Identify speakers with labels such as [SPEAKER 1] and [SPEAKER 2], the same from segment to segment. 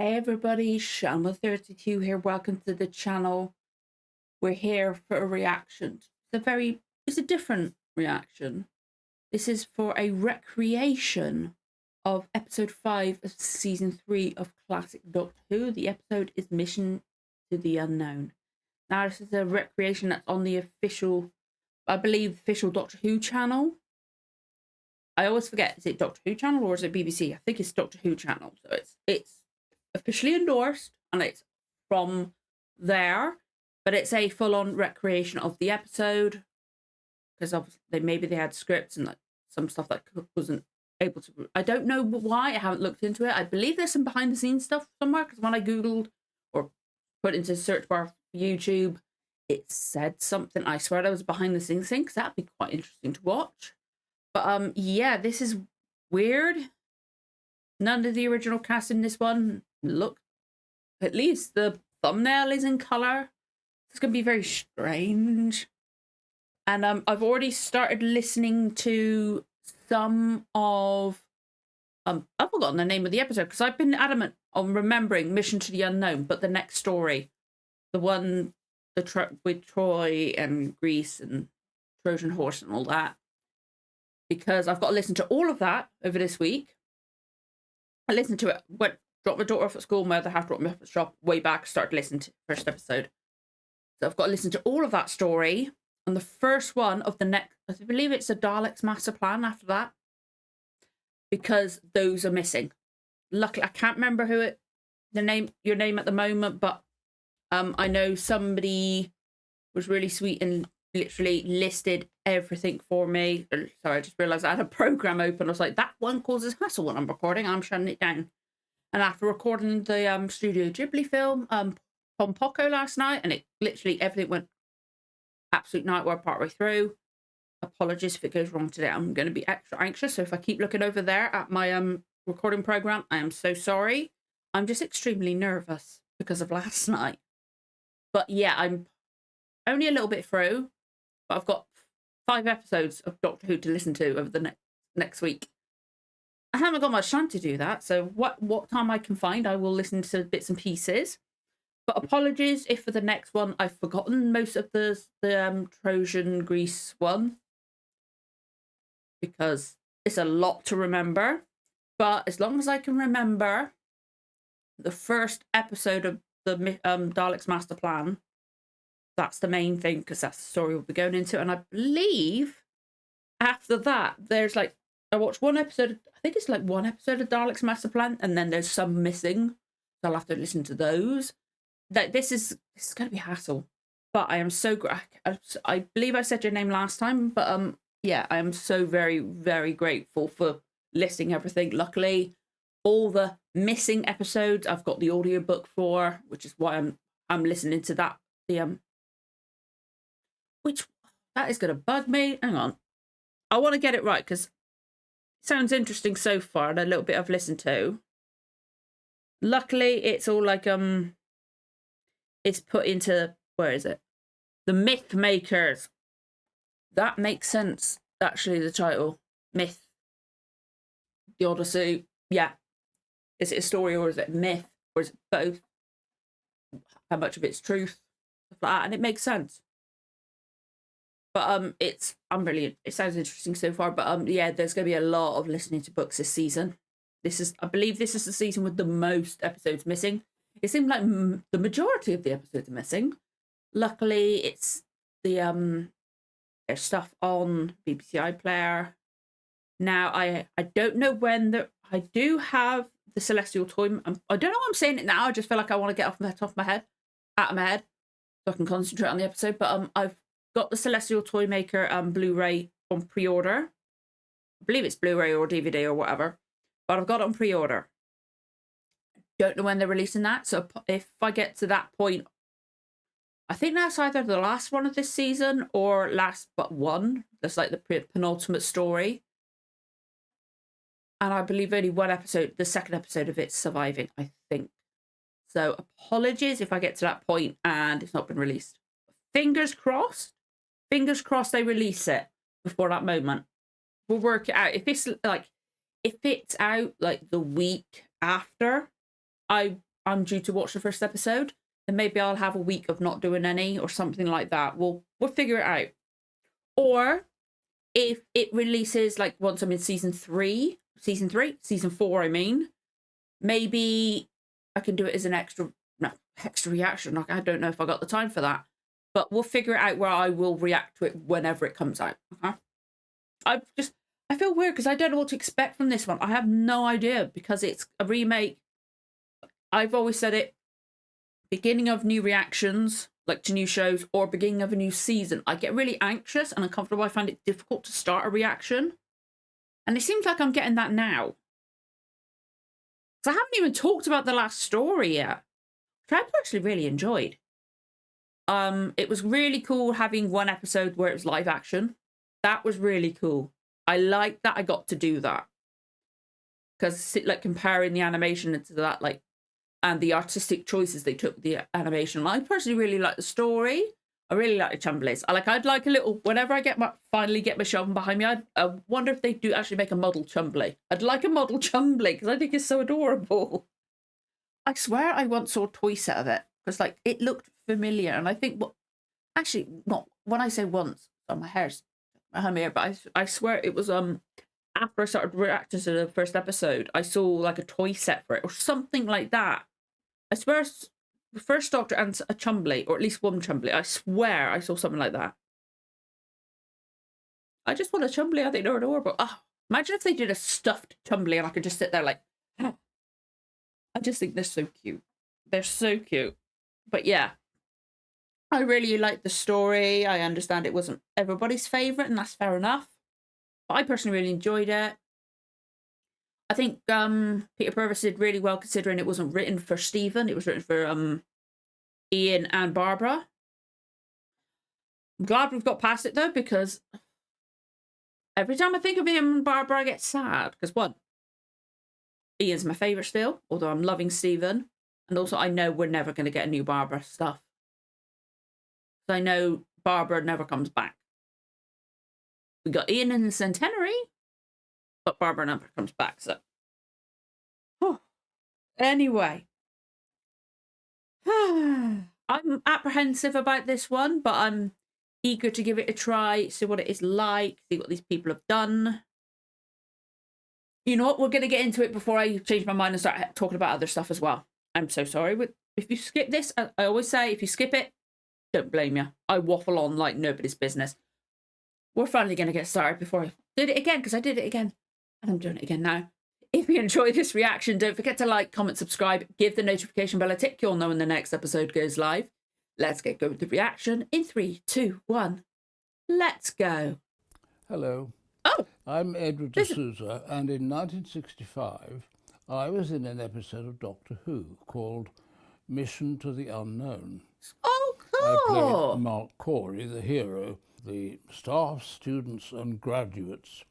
[SPEAKER 1] Hey everybody, Shama32 here. Welcome to the channel. We're here for a reaction. It's a different reaction. This is for a recreation of episode 5 of season 3 of classic Doctor Who. The episode is Mission to the Unknown. Now this is a recreation that's on the official, I believe, official Doctor Who channel. I always forget, is it Doctor Who channel or is it BBC? I think it's Doctor Who channel. So it's officially endorsed and it's from there, but it's a full-on recreation of the episode because obviously maybe they had scripts and like some stuff that wasn't able to. I don't know why. I haven't looked into it. I believe there's some behind-the-scenes stuff somewhere because when I googled or put into the search bar for YouTube, it said something. I swear there was a behind-the-scenes thing because that'd be quite interesting to watch. But yeah, this is weird. None of the original cast in this one look, at least the thumbnail is in color. It's going to be very strange. And I've already started listening to some of, I've forgotten the name of the episode because I've been adamant on remembering Mission to the Unknown, but the next story, the one with Troy and Grease and Trojan Horse and all that, because I've got to listen to all of that over this week. I listened to it, dropped my daughter off at school, my other half dropped me off at the shop way back, started listening to the first episode. So I've got to listen to all of that story. And the first one of the next, I believe it's a Daleks Master Plan after that, because those are missing. Luckily, I can't remember your name at the moment, but I know somebody was really sweet and literally listed everything for me. Sorry, I just realized I had a program open. I was like, that one causes hassle when I'm recording. I'm shutting it down. And after recording the Studio Ghibli film, Pompoko last night, and it literally everything went absolute nightmare partway through. Apologies if it goes wrong today. I'm going to be extra anxious. So if I keep looking over there at my recording program, I am so sorry. I'm just extremely nervous because of last night. But yeah, I'm only a little bit through. But I've got 5 episodes of Doctor Who to listen to over the next week. I haven't got much time to do that, so what time I can find, I will listen to bits and pieces. But apologies if for the next one I've forgotten most of the Trojan Grease one, because it's a lot to remember. But as long as I can remember the first episode of the Daleks Master Plan, that's the main thing, because that's the story we'll be going into. And I believe after that, there's like, I watched one episode, I think it's like one episode of Daleks Master Plan, and then there's some missing. So I'll have to listen to those. This is going to be hassle. But I am so I believe I said your name last time, but yeah, I am so very, very grateful for listing everything. Luckily, all the missing episodes I've got the audiobook for, which is why I'm listening to that. Which that is going to bug me. Hang on. I want to get it right because it sounds interesting so far and a little bit I've listened to. Luckily, it's all like, it's put into, where is it? The Myth Makers. That makes sense, actually, the title. Myth. The Odyssey. Yeah. Is it a story or is it myth? Or is it both? How much of it's truth? Stuff like that. And it makes sense. But it sounds interesting so far. But yeah, there's going to be a lot of listening to books this season. I believe this is the season with the most episodes missing. It seemed like the majority of the episodes are missing. Luckily, it's there's stuff on BBC iPlayer. Now, I don't know when I do have the Celestial Toy. I don't know why I'm saying it now. I just feel like I want to get off the top of my head, out of my head, so I can concentrate on the episode. But I've got the Celestial Toy Maker Blu-ray on pre-order. I believe it's Blu-ray or DVD or whatever. But I've got it on pre-order. Don't know when they're releasing that. So if I get to that point, I think that's either the last one of this season or last but one. That's like the penultimate story. And I believe only one episode, the second episode of it's surviving, I think. So apologies if I get to that point and it's not been released. Fingers crossed. Fingers crossed they release it before that moment. We'll work it out. If it's out like the week after, I I'm due to watch the first episode, then maybe I'll have a week of not doing any or something like that. We'll figure it out. Or if it releases like once I'm in season 4, I mean, maybe I can do it as an extra reaction. Like, I don't know if I got the time for that, but we'll figure it out where I will react to it whenever it comes out. I feel weird because I don't know what to expect from this one. I have no idea because it's a remake. I've always said it, beginning of new reactions, like to new shows, or beginning of a new season, I get really anxious and uncomfortable. I find it difficult to start a reaction. And it seems like I'm getting that now. So I haven't even talked about the last story yet, which I've actually really enjoyed. It was really cool having one episode where it was live action. That was really cool. I liked that I got to do that. Because like comparing the animation to that, like, and the artistic choices they took with the animation. I personally really like the story. I really like the Chumblies. I'd like a little, whenever I finally get my shelving behind me, I wonder if they do actually make a model Chumbly. I'd like a model Chumbly because I think it's so adorable. I swear I once saw a toy set of it because like it looked familiar, and I think actually not when I say once, my hair's behind my ear, but I swear it was after I started reacting to the first episode, I saw like a toy set for it or something like that. I swear the first Doctor and a Chumbly, or at least one Chumbly. I swear I saw something like that. I just want a Chumbly. I think they're adorable. Oh, imagine if they did a stuffed Chumbly and I could just sit there like, I just think they're so cute. They're so cute. But yeah, I really liked the story. I understand it wasn't everybody's favourite, and that's fair enough. But I personally really enjoyed it. I think Peter Purves did really well considering it wasn't written for Stephen. It was written for Ian and Barbara. I'm glad we've got past it though, because every time I think of Ian and Barbara, I get sad. Because one, Ian's my favourite still, although I'm loving Stephen. And also I know we're never going to get a new Barbara stuff. So I know Barbara never comes back. We got Ian in the Centenary, but Barbara never comes back, so. Anyway. I'm apprehensive about this one, but I'm eager to give it a try, see what it is like, see what these people have done. You know what? We're going to get into it before I change my mind and start talking about other stuff as well. I'm so sorry. If you skip this, I always say, if you skip it, don't blame you. I waffle on like nobody's business. We're finally going to get started before I did it again, because I did it again. And I'm doing it again now. If you enjoyed this reaction, don't forget to like, comment, subscribe, give the notification bell a tick. You'll know when the next episode goes live. Let's get going with the reaction in 3, 2, 1. Let's go.
[SPEAKER 2] Hello.
[SPEAKER 1] Oh.
[SPEAKER 2] I'm Edward de Souza, and in 1965, I was in an episode of Doctor Who called Mission to the Unknown.
[SPEAKER 1] Oh, cool.
[SPEAKER 2] I played Marc Cory, the hero. The staff, students and graduates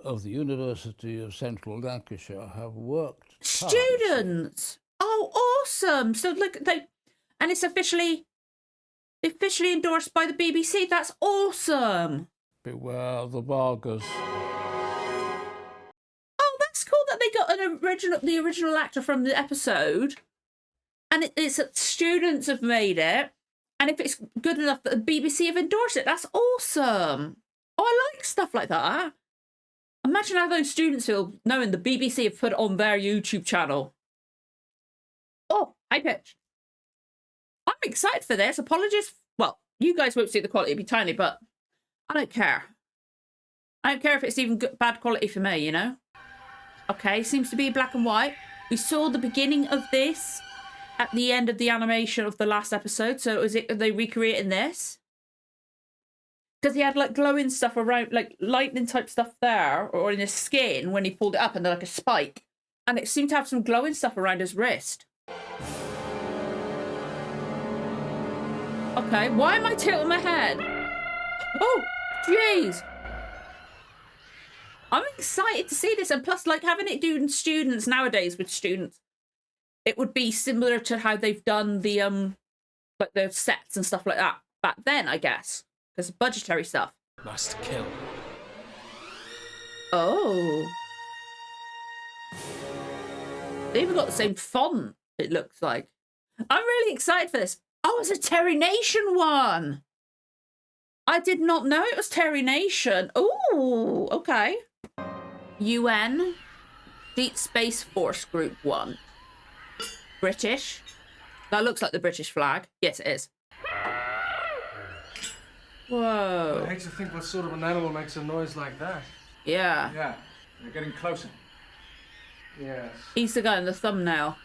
[SPEAKER 2] of the University of Central Lancashire have worked
[SPEAKER 1] students. Oh, awesome! So look, and it's officially endorsed by the BBC. That's awesome.
[SPEAKER 2] Beware the Vargas.
[SPEAKER 1] Oh, that's cool that they got the original actor from the episode, and it's that students have made it. And if it's good enough that the BBC have endorsed it, that's awesome. Oh, I like stuff like that. Imagine how those students feel knowing the BBC have put it on their YouTube channel. Oh, high pitch. I'm excited for this. Apologies. Well, you guys won't see the quality, it'll be tiny, but I don't care. I don't care if it's even bad quality for me, you know? Okay, seems to be black and white. We saw the beginning of this at the end of the animation of the last episode. So are they recreating this? Because he had like glowing stuff around, like lightning type stuff there, or in his skin when he pulled it up, and then like a spike. And it seemed to have some glowing stuff around his wrist. Okay, why am I tilting my head? Oh, jeez. I'm excited to see this. And plus, like having it doing students nowadays with students, it would be similar to how they've done the like the sets and stuff like that back then, I guess, because budgetary stuff.
[SPEAKER 3] Must kill.
[SPEAKER 1] Oh, they even got the same font it looks like. I'm really excited for this. Oh, it's a Terry Nation one. I did not know it was Terry Nation. Ooh, okay. UN, Deep Space Force Group 1. British. That looks like the British flag. Yes, it is. Whoa.
[SPEAKER 3] I hate to think what sort of an animal makes a noise like that.
[SPEAKER 1] Yeah.
[SPEAKER 4] Yeah, they're getting closer.
[SPEAKER 3] Yes.
[SPEAKER 1] He's the guy in the thumbnail.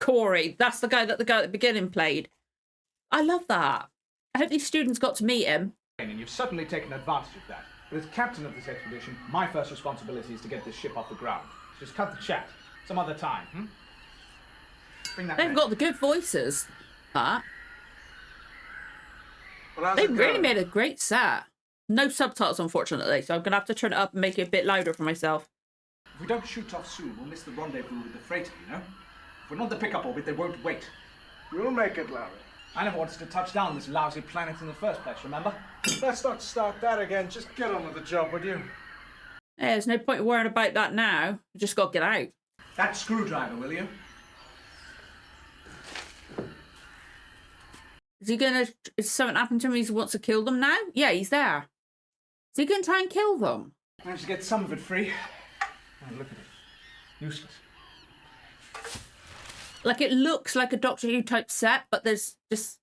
[SPEAKER 1] Cory. That's the guy that at the beginning played. I love that. I hope these students got to meet him.
[SPEAKER 4] And you've certainly taken advantage of that. But as captain of this expedition, my first responsibility is to get this ship off the ground. Just cut the chat. Some other time, Bring that
[SPEAKER 1] They've
[SPEAKER 4] in.
[SPEAKER 1] got the good voices. That.
[SPEAKER 3] Well, how's
[SPEAKER 1] They
[SPEAKER 3] it
[SPEAKER 1] really
[SPEAKER 3] going?
[SPEAKER 1] made a great set. No subtitles, unfortunately, so I'm going to have to turn it up and make it a bit louder for myself.
[SPEAKER 4] If we don't shoot off soon, we'll miss the rendezvous with the freighter, you know? If we're not the pickup orbit, they won't wait.
[SPEAKER 3] We'll make it, Larry.
[SPEAKER 4] I never wanted to touch down this lousy planet in the first place, remember?
[SPEAKER 3] Let's not start that again. Just get on with the job, would you?
[SPEAKER 1] Yeah, there's no point worrying about that now. We just got to get out.
[SPEAKER 4] That screwdriver, will you?
[SPEAKER 1] Is something happened to him? He wants to kill them now? Yeah, he's there. Is he going to try and kill them?
[SPEAKER 4] Managed to get some of it free. Oh, look at it. Useless.
[SPEAKER 1] Like, it looks like a Doctor Who type set, but there's just...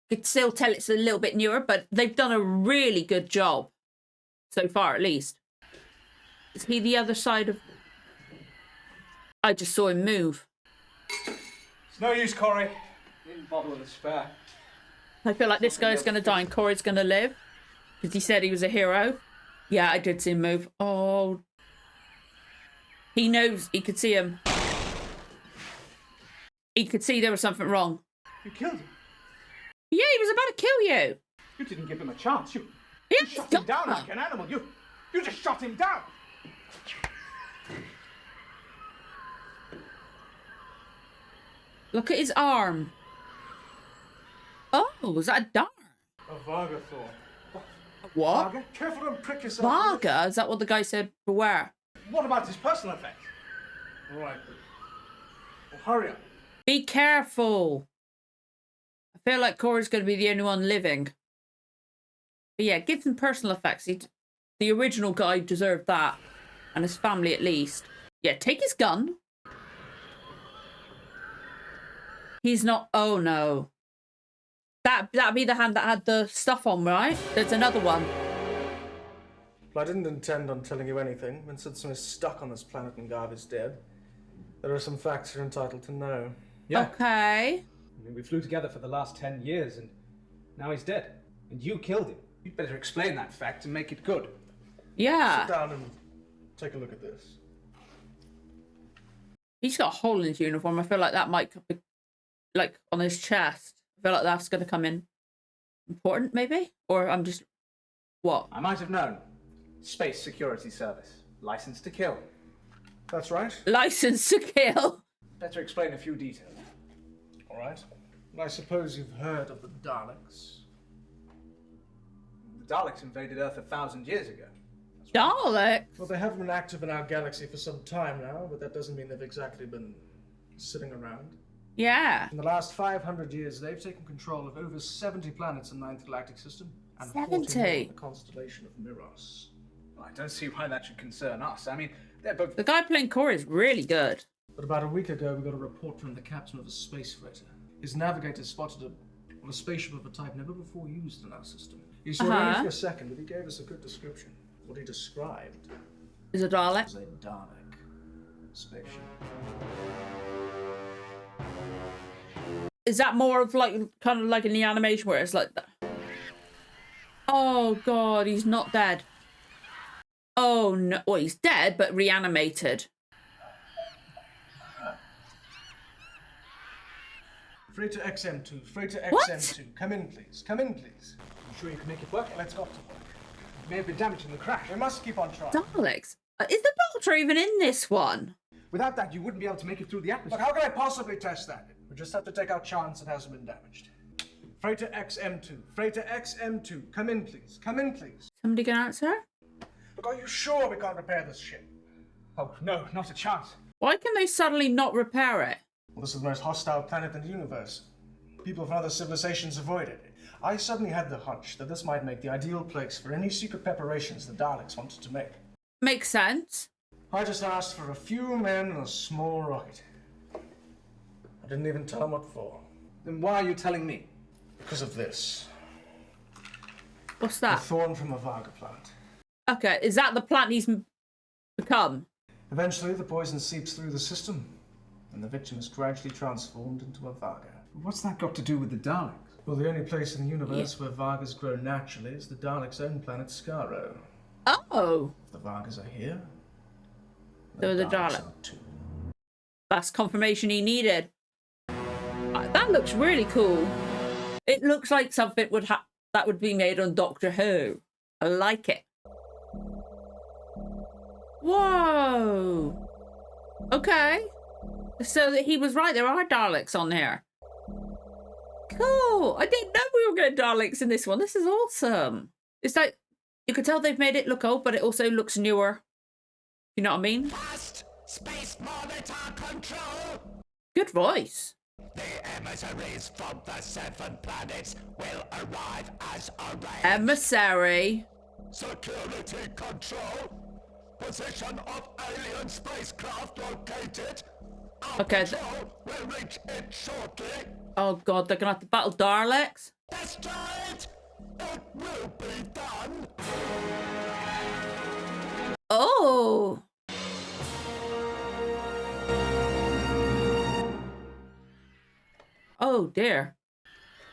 [SPEAKER 1] You could still tell it's a little bit newer, but they've done a really good job. So far, at least. Is he the other side of... I just saw him move.
[SPEAKER 4] It's no use, Cory. Didn't bother with a spare.
[SPEAKER 1] I feel like this guy's going to die and Cory's going to live. Because he said he was a hero. Yeah, I did see him move. Oh. He knows. He could see him. He could see there was something wrong.
[SPEAKER 4] You killed him.
[SPEAKER 1] Yeah, he was about to kill you.
[SPEAKER 4] You didn't give him a chance. You
[SPEAKER 1] Yeah,
[SPEAKER 4] shot him down like an animal. You just shot him down.
[SPEAKER 1] Look at his arm. Oh, was that a dart?
[SPEAKER 3] A Vargathor.
[SPEAKER 1] What?
[SPEAKER 4] Varga?
[SPEAKER 3] Careful, don't prick yourself.
[SPEAKER 1] Varga? Is that what the guy said? Beware.
[SPEAKER 4] What about his personal effects?
[SPEAKER 3] All right. Well, hurry up.
[SPEAKER 1] Be careful. I feel like Cory's going to be the only one living. But yeah, give them personal effects. The original guy deserved that. And his family at least. Yeah, take his gun. He's not... Oh, no. That'd be the hand that had the stuff on, right? There's another one.
[SPEAKER 3] Well, I didn't intend on telling you anything, but since I'm stuck on this planet and Garv is dead, there are some facts you're entitled to know.
[SPEAKER 4] Yeah.
[SPEAKER 1] Okay.
[SPEAKER 4] I mean, we flew together for the last 10 years, and now he's dead. And you killed him. You'd better explain that fact and make it good.
[SPEAKER 1] Yeah.
[SPEAKER 3] Sit down and take a look at this.
[SPEAKER 1] He's got a hole in his uniform. I feel like that might be, like, on his chest. I feel like that's going to come in important, maybe? Or I'm just... What?
[SPEAKER 4] I might have known. Space Security Service. License to kill.
[SPEAKER 3] That's right.
[SPEAKER 1] License to kill.
[SPEAKER 4] Better explain a few details.
[SPEAKER 3] All right. I suppose you've heard of the Daleks.
[SPEAKER 4] The Daleks invaded Earth 1,000 years ago.
[SPEAKER 1] Dalek.
[SPEAKER 3] Well, they have been active in our galaxy for some time now, but that doesn't mean they've exactly been sitting around.
[SPEAKER 1] Yeah.
[SPEAKER 3] In the last 500 years, they've taken control of over 70 planets in the Ninth Galactic System and
[SPEAKER 1] 70?
[SPEAKER 3] 40 in the constellation of Miros.
[SPEAKER 4] Well, I don't see why that should concern us. I mean, they're both...
[SPEAKER 1] The guy playing Cory is really good.
[SPEAKER 3] But about a week ago, we got a report from the captain of a space freighter. His navigator spotted a spaceship of a type never before used in our system. He saw it only for a second, but he gave us a good description. What he described
[SPEAKER 1] Is a Dalek?
[SPEAKER 3] was a Dalek spaceship.
[SPEAKER 1] Is that more of like, kind of like in the animation where it's like that? Oh God, he's not dead. Oh no, well he's dead, but reanimated.
[SPEAKER 3] Freighter XM2, Freighter
[SPEAKER 1] What?
[SPEAKER 3] XM2. Come in, please. Come in, please.
[SPEAKER 4] You sure you can make it work?
[SPEAKER 3] Let's go to work.
[SPEAKER 4] It may have been damaged in the crash.
[SPEAKER 3] We must keep on trying.
[SPEAKER 1] Daleks? Is the Doctor even in this one?
[SPEAKER 4] Without that, you wouldn't be able to make it through the
[SPEAKER 3] Look,
[SPEAKER 4] atmosphere.
[SPEAKER 3] how can I possibly test that? We just have to take our chance it hasn't been damaged. Freighter XM2, Freighter XM2. Come in, please. Come in, please.
[SPEAKER 1] Somebody gonna answer?
[SPEAKER 3] Look, are you sure we can't repair this ship?
[SPEAKER 4] Oh, no, not a chance.
[SPEAKER 1] Why can they suddenly not repair it?
[SPEAKER 3] Well, this is the most hostile planet in the universe. People from other civilizations avoid it. I suddenly had the hunch that this might make the ideal place for any secret preparations the Daleks wanted to make.
[SPEAKER 1] Makes sense.
[SPEAKER 3] I just asked for a few men and a small rocket. I didn't even tell them what for.
[SPEAKER 4] Then why are you telling me?
[SPEAKER 3] Because of this.
[SPEAKER 1] What's
[SPEAKER 3] A
[SPEAKER 1] that?
[SPEAKER 3] thorn from a Varga plant.
[SPEAKER 1] Okay, is that the plant he's become?
[SPEAKER 3] Eventually, the poison seeps through the system, and the victim is gradually transformed into a Varga.
[SPEAKER 4] What's that got to do with the Daleks?
[SPEAKER 3] Well, the only place in the universe where Vargas grow naturally is the Daleks' own planet Skaro.
[SPEAKER 1] Oh.
[SPEAKER 3] If the Vargas are here,
[SPEAKER 1] So the
[SPEAKER 3] Daleks
[SPEAKER 1] Dalek.
[SPEAKER 3] are too.
[SPEAKER 1] That's confirmation he needed. That looks really cool. It looks like something that would be made on Doctor Who. I like it. Whoa. Okay. So that he was right. There are Daleks on here. Cool. I didn't know we were getting Daleks in this one. This is awesome. It's like you could tell they've made it look old, but it also looks newer. You know what I mean?
[SPEAKER 5] Fast space monitor control.
[SPEAKER 1] Good voice.
[SPEAKER 5] The emissaries from the 7 planets will arrive as arranged.
[SPEAKER 1] Emissary.
[SPEAKER 5] Security control. Position of alien spacecraft located. Our
[SPEAKER 1] Okay.
[SPEAKER 5] patrol will reach it shortly.
[SPEAKER 1] Oh god, they're gonna have to battle Daleks.
[SPEAKER 5] Destroy it. It will be done.
[SPEAKER 1] Oh. Oh dear.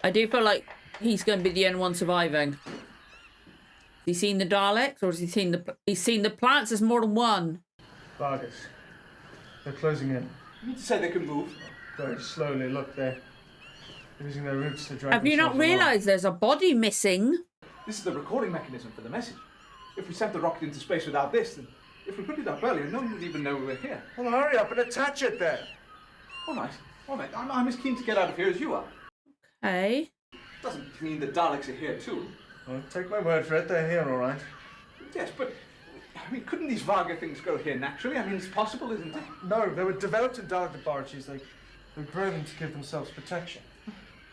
[SPEAKER 1] I do feel like he's going to be the only one surviving. Has he seen the Daleks, or has he seen he's seen the plants? There's more than one.
[SPEAKER 3] Vargas. They're closing in.
[SPEAKER 4] You mean to say they can move?
[SPEAKER 3] Very slowly. Look, they're using their roots to drag
[SPEAKER 1] Have you not
[SPEAKER 3] themselves along.
[SPEAKER 1] realised there's a body missing?
[SPEAKER 4] This is the recording mechanism for the message. If we sent the rocket into space without this, then if we put it up earlier, no one would even know we were here.
[SPEAKER 3] Well, hurry up and attach it then.
[SPEAKER 4] All right. I'm as keen to get out of here as you are.
[SPEAKER 1] Okay.
[SPEAKER 4] Doesn't mean the Daleks are here too.
[SPEAKER 3] Well, take my word for it, they're here, all right.
[SPEAKER 4] Yes, but I mean, couldn't these Varga things grow here naturally? I mean, it's possible, isn't it?
[SPEAKER 3] No, they were developed in Dalek laboratories. They grow them to give themselves protection.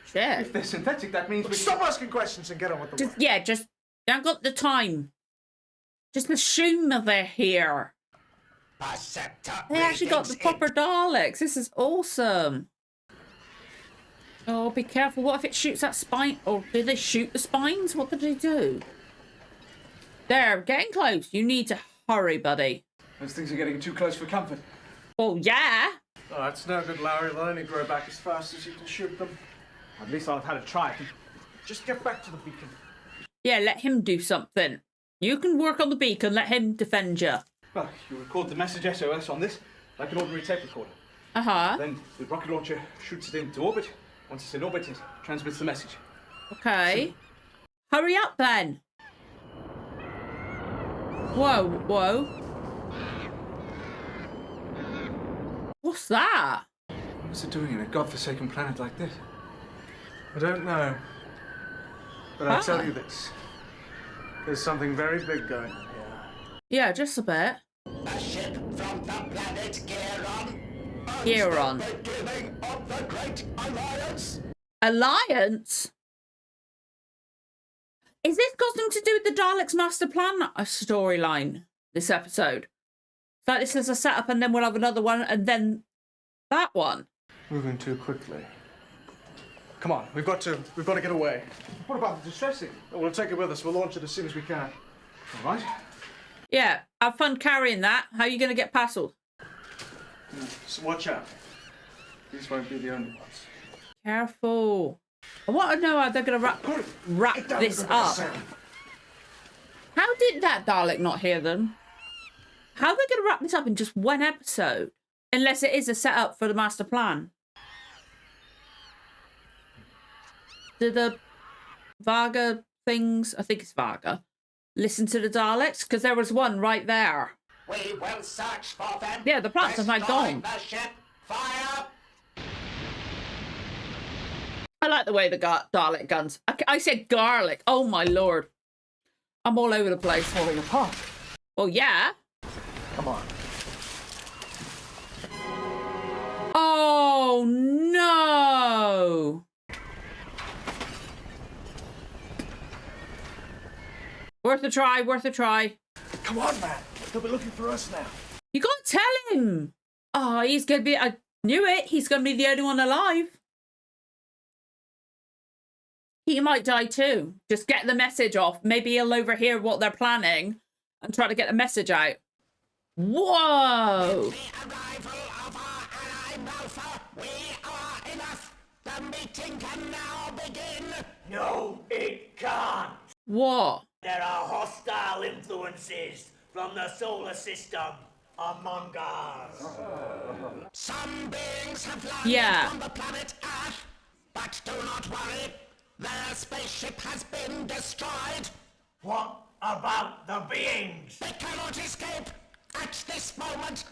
[SPEAKER 1] Shit.
[SPEAKER 4] If they're synthetic, that means we
[SPEAKER 3] Stop asking questions and get on with the work.
[SPEAKER 1] Just I haven't got the time. Just assume that they're here.
[SPEAKER 5] Perceptor
[SPEAKER 1] They actually got the
[SPEAKER 5] readings
[SPEAKER 1] proper Daleks. This is awesome. Oh, be careful. What if it shoots that spine? Or did they shoot the spines? What did they do? There, getting close. You need to hurry, buddy.
[SPEAKER 4] Those things are getting too close for comfort.
[SPEAKER 1] Oh, yeah.
[SPEAKER 3] Oh, that's no good, Larry. They'll only grow back as fast as you can shoot them.
[SPEAKER 4] At least I'll have had a try.
[SPEAKER 3] Just get back to the beacon.
[SPEAKER 1] Yeah, let him do something. You can work on the beacon. Let him defend you.
[SPEAKER 4] Well, you record the message SOS on this like an ordinary tape recorder.
[SPEAKER 1] Uh-huh.
[SPEAKER 4] Then the rocket launcher shoots it into orbit. Once it's in orbit, it transmits the message.
[SPEAKER 1] Okay. Hurry up, then. Whoa, whoa. What's that?
[SPEAKER 4] What's it doing in a godforsaken planet like this?
[SPEAKER 3] I don't know. But I'll tell you this. There's something very big going on here.
[SPEAKER 1] Yeah, just a bit.
[SPEAKER 5] A ship from the planet Gearon.
[SPEAKER 1] Gearon.
[SPEAKER 5] Beginning of the Great Alliance.
[SPEAKER 1] Alliance? Is this got something to do with the Daleks Master Plan storyline, this episode? Like this is a setup and then we'll have another one and then that one.
[SPEAKER 3] Moving too quickly. Come on, we've got to get away.
[SPEAKER 4] What about the distress signal?
[SPEAKER 3] We'll take it with us. We'll launch it as soon as we can.
[SPEAKER 4] All right.
[SPEAKER 1] Yeah, have fun carrying that. How are you going to get past all?
[SPEAKER 3] So watch out. These won't be the only ones.
[SPEAKER 1] Careful. I want to know how they're going to wrap this up. How did that Dalek not hear them? How are they going to wrap this up in just one episode? Unless it is a setup for the master plan. Do the Varga things, I think it's Varga, listen to the Daleks? Because there was one right there.
[SPEAKER 5] We will search for them.
[SPEAKER 1] Yeah, the plants are like
[SPEAKER 5] Destroying
[SPEAKER 1] gone.
[SPEAKER 5] the ship. Fire.
[SPEAKER 1] I like the way the Dalek guns. I said garlic. Oh my lord. I'm all over the place.
[SPEAKER 3] Falling apart.
[SPEAKER 1] Well, yeah.
[SPEAKER 3] Come on.
[SPEAKER 1] Oh worth a try, worth a try.
[SPEAKER 3] Come on, man. They'll be looking for us now.
[SPEAKER 1] You gotta tell him. Oh, he's gonna be, I knew it. He's gonna be the only one alive. He might die too. Just get the message off. Maybe he'll overhear what they're planning and try to get the message out. Whoa!
[SPEAKER 5] The arrival of our ally Malfa, we are enough. The meeting can now begin.
[SPEAKER 6] No, it can't.
[SPEAKER 1] What?
[SPEAKER 6] There are hostile influences from the solar system among us.
[SPEAKER 5] Some beings have landed
[SPEAKER 1] Yeah.
[SPEAKER 5] on the planet Earth, but do not worry. Their spaceship has been destroyed.
[SPEAKER 6] What about the beings?
[SPEAKER 5] They cannot escape at this moment.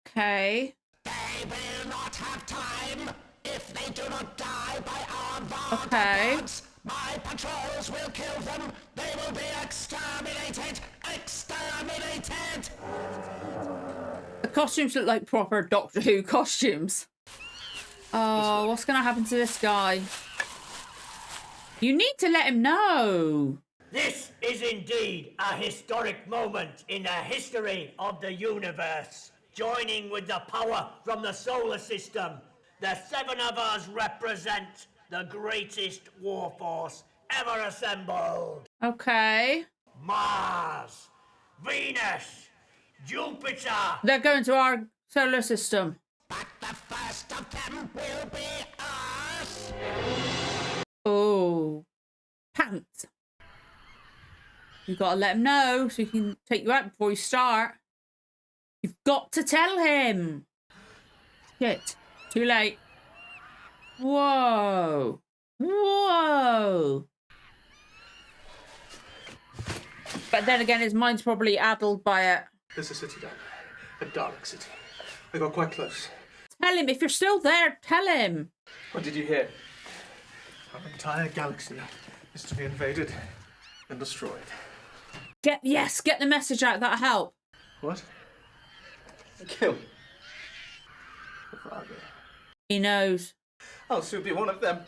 [SPEAKER 1] Okay.
[SPEAKER 5] They will not have time if they do not die by our Varda
[SPEAKER 1] Okay.
[SPEAKER 5] gods. My patrols will kill them. They will be exterminated. Exterminated.
[SPEAKER 1] The costumes look like proper Doctor Who costumes. Oh, what's gonna happen to this guy? You need to let him know.
[SPEAKER 6] This is indeed a historic moment in the history of the universe. Joining with the power from the solar system, the seven of us represent the greatest war force ever assembled.
[SPEAKER 1] Okay.
[SPEAKER 6] Mars, Venus, Jupiter.
[SPEAKER 1] They're going to our solar system.
[SPEAKER 5] But the first of them will be us.
[SPEAKER 1] Oh. Pants. You gotta let him know so he can take you out before you start. You've got to tell him. Shit. Too late. Whoa. Whoa. But then again, his mind's probably addled by it.
[SPEAKER 3] There's a city down there. A Dalek city. They got quite close.
[SPEAKER 1] Tell him. If you're still there, tell him.
[SPEAKER 3] What did you hear? Our entire galaxy is to be invaded and destroyed.
[SPEAKER 1] Get the message out. That'll help.
[SPEAKER 3] What? Kill. Father.
[SPEAKER 1] He knows.
[SPEAKER 3] I'll soon be one of them.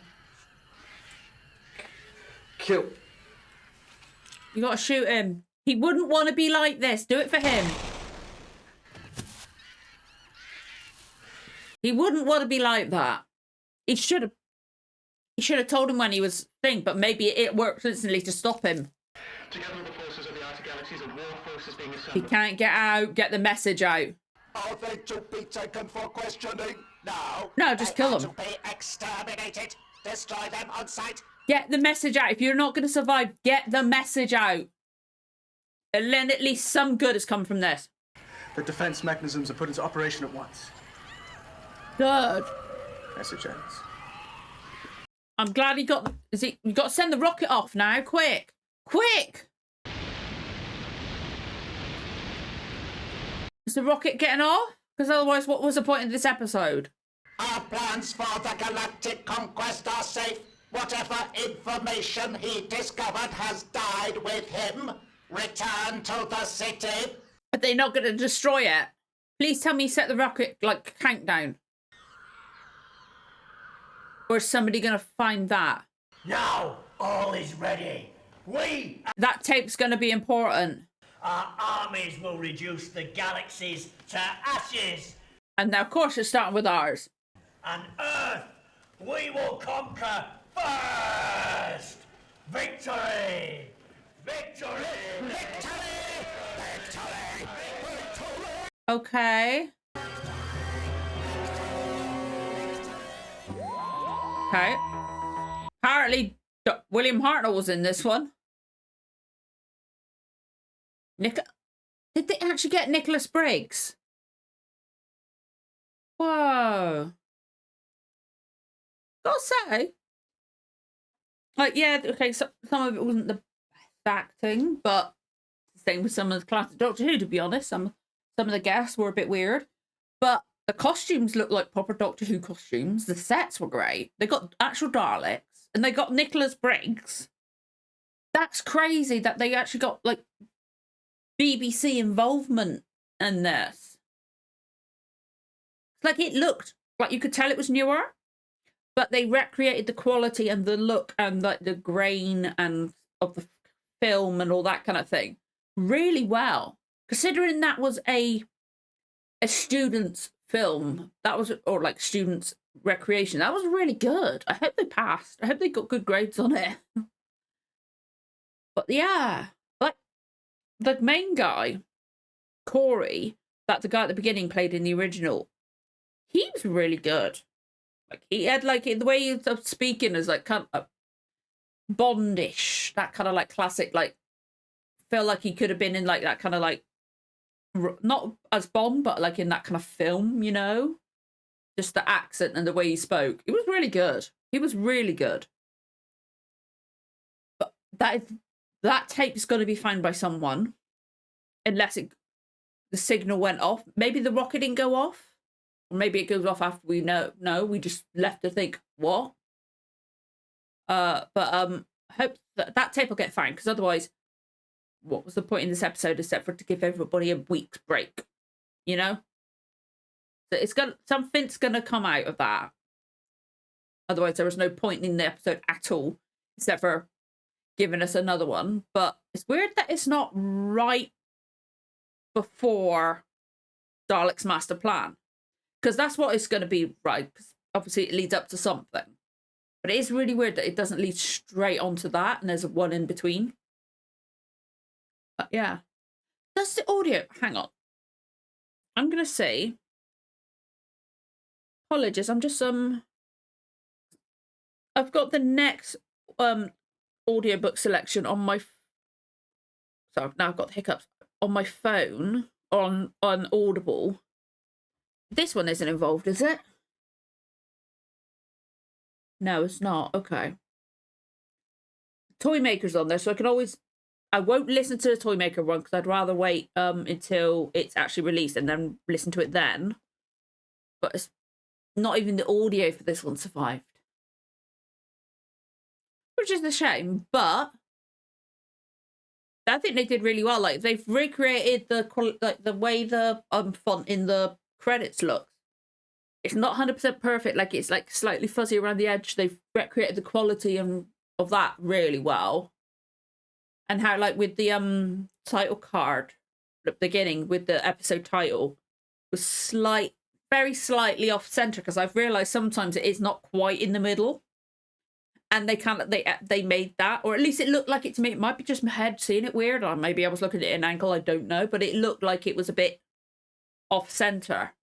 [SPEAKER 3] Kill.
[SPEAKER 1] You gotta shoot him. He wouldn't want to be like this. Do it for him. He wouldn't want to be like that. He should have told him when he was thing, but maybe it worked instantly to stop him.
[SPEAKER 7] Together with the forces of the outer galaxies, a war force is being
[SPEAKER 1] He
[SPEAKER 7] assembled.
[SPEAKER 1] can't get out. Get the message out.
[SPEAKER 5] Are they to be taken for questioning? No.
[SPEAKER 1] No, just
[SPEAKER 5] They
[SPEAKER 1] kill
[SPEAKER 5] are
[SPEAKER 1] them.
[SPEAKER 5] to be exterminated. Destroy them on sight.
[SPEAKER 1] Get the message out. If you're not going to survive, get the message out. And then at least some good has come from this.
[SPEAKER 3] The defense mechanisms are put into operation at once.
[SPEAKER 1] Good.
[SPEAKER 3] Message ends.
[SPEAKER 1] I'm glad he got. You got to send the rocket off now, quick, quick. Is the rocket getting off? Because otherwise, what was the point of this episode?
[SPEAKER 5] Our plans for the galactic conquest are safe. Whatever information he discovered has died with him. Return to the city.
[SPEAKER 1] Are they not going to destroy it? Please tell me you set the rocket, like, countdown. Or is somebody going to find that?
[SPEAKER 6] Now all is ready. We,
[SPEAKER 1] That tape's going to be important.
[SPEAKER 6] our armies, will reduce the galaxies to ashes.
[SPEAKER 1] And now, of course, it's starting with ours.
[SPEAKER 6] And Earth, we will conquer first. Victory! Victory! Victory! Victory!
[SPEAKER 1] Okay. Okay. Apparently, William Hartnell was in this one. Did they actually get Nicholas Briggs? Whoa. Gotta say. Like, yeah, okay, so, some of it wasn't the best acting, but same with some of the classic Doctor Who, to be honest. Some of the guests were a bit weird. But the costumes looked like proper Doctor Who costumes. The sets were great. They got actual Daleks, and they got Nicholas Briggs. That's crazy that they actually got, like, BBC involvement in this. Like, it looked like you could tell it was newer, but they recreated the quality and the look and like the grain and of the film and all that kind of thing really well, considering that was a student's film. That was, or like students' recreation. That was really good. I hope they passed. I hope they got good grades on it. But yeah, like the main guy, Cory, that the guy at the beginning played in the original, he was really good. Like he had like the way he was speaking is like kind of Bondish, that kind of like classic, like feel like he could have been in like that kind of like not as Bond, but like in that kind of film, you know, just the accent and the way he spoke. It was really good. He was really good. But that tape's got to be found by someone, unless the signal went off. Maybe the rocket didn't go off, or maybe it goes off after we know. No, we just left to think what. But I hope that tape will get found, because otherwise, what was the point in this episode except for to give everybody a week's break, you know? So something's gonna come out of that. Otherwise, there was no point in the episode at all, except for giving us another one. But it's weird that it's not right before Dalek's Master Plan, because that's what it's going to be, right? Because obviously it leads up to something. But it is really weird that it doesn't lead straight onto that, and there's one in between. But yeah. Does the audio... Hang on. I'm going to say... Apologies, I'm just... I've got the next audiobook selection on my... So now I've got the hiccups. On my phone, on Audible. This one isn't involved, is it? No, it's not. Okay. Toymaker's on there, so I can always... I won't listen to the Toymaker one, because I'd rather wait until it's actually released and then listen to it then. But it's not even the audio for this one survived. Which is a shame, but I think they did really well. Like, they've recreated the way the font in the credits looks. It's not 100% perfect. Like, it's like slightly fuzzy around the edge. They've recreated the quality of that really well. And how, like, with the title card at the beginning with the episode title was very slightly off center, because I've realized sometimes it is not quite in the middle. And they made that, or at least it looked like it to me. It might be just my head seeing it weird, or maybe I was looking at it at an angle, I don't know. But it looked like it was a bit off center.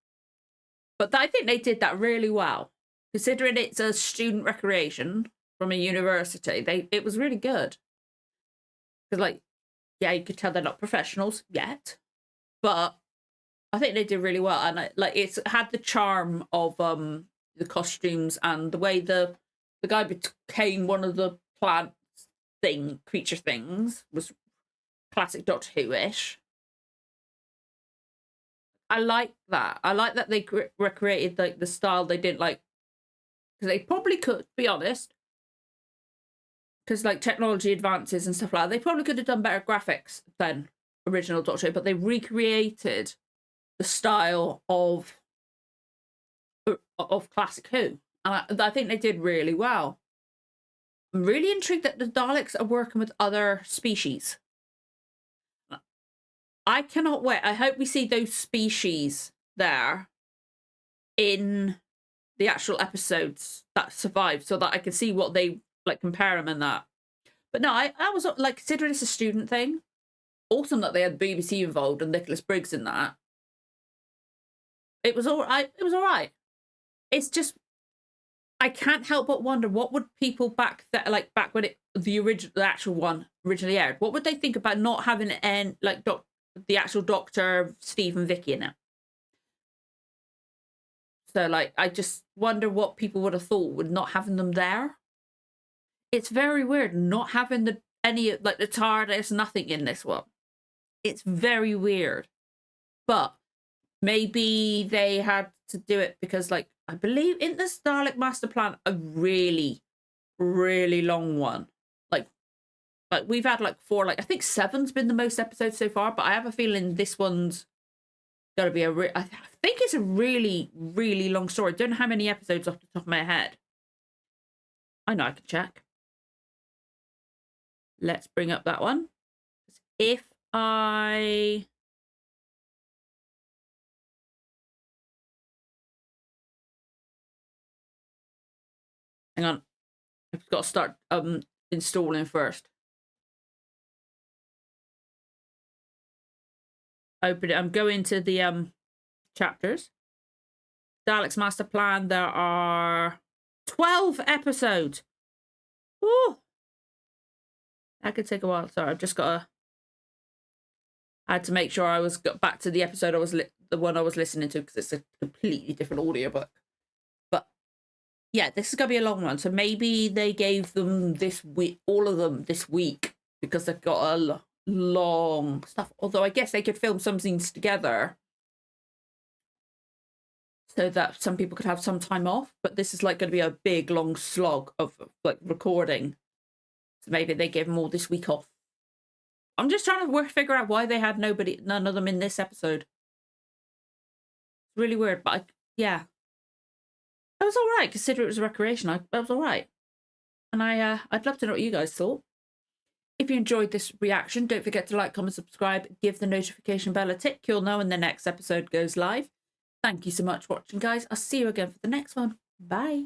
[SPEAKER 1] But I think they did that really well, considering it's a student recreation from a university. It was really good. Because, like, yeah, you could tell they're not professionals yet, but I think they did really well. And it's had the charm of the costumes and the way the guy became one of the plant creature things was classic Doctor Who-ish. I like that. I like that they recreated like the style they didn't like, because they probably could, be honest, because like technology advances and stuff like that, they probably could have done better graphics than original Doctor Who, but they recreated the style of classic Who. And I think they did really well. I'm really intrigued that the Daleks are working with other species. I cannot wait. I hope we see those species there in the actual episodes that survive, so that I can see what they like, compare them and that. But no, I was like, considering it's a student thing, awesome that they had BBC involved and Nicholas Briggs in that. It was all right. It was all right. It's just, I can't help but wonder, what would people back when the actual one originally aired, what would they think about not having it end like the actual Doctor, Steve and Vicki in it? So like, I just wonder what people would have thought with not having them there. It's very weird not having any like the TARDIS, nothing in this one. It's very weird. But maybe they had to do it because, like, I believe in this Dalek Master Plan, a really, really long one. Like we've had like 4, like I think 7's been the most episodes so far, but I have a feeling this one's got to be I think it's a really, really long story. Don't know how many episodes off the top of my head. I know, I can check. Let's bring up that one. If I... Hang on. I've got to start installing first. Open it. I'm going to the chapters. Dalek's Master Plan. There are 12 episodes. Ooh. That could take a while. Sorry, I've just got to... I had to make sure I got back to the episode the one I was listening to, because it's a completely different audiobook. But yeah, this is gonna be a long one. So maybe they gave them this week, all of them this week, because they've got a long stuff. Although I guess they could film some scenes together, so that some people could have some time off. But this is like going to be a big long slog of like recording. So maybe they gave them all this week off. I'm just trying to figure out why they had none of them in this episode. It's really weird, but yeah. That was all right, consider it was a recreation. That was all right. And I'd love to know what you guys thought. If you enjoyed this reaction, don't forget to like, comment, subscribe, give the notification bell a tick. You'll know when the next episode goes live. Thank you so much for watching, guys. I'll see you again for the next one. Bye.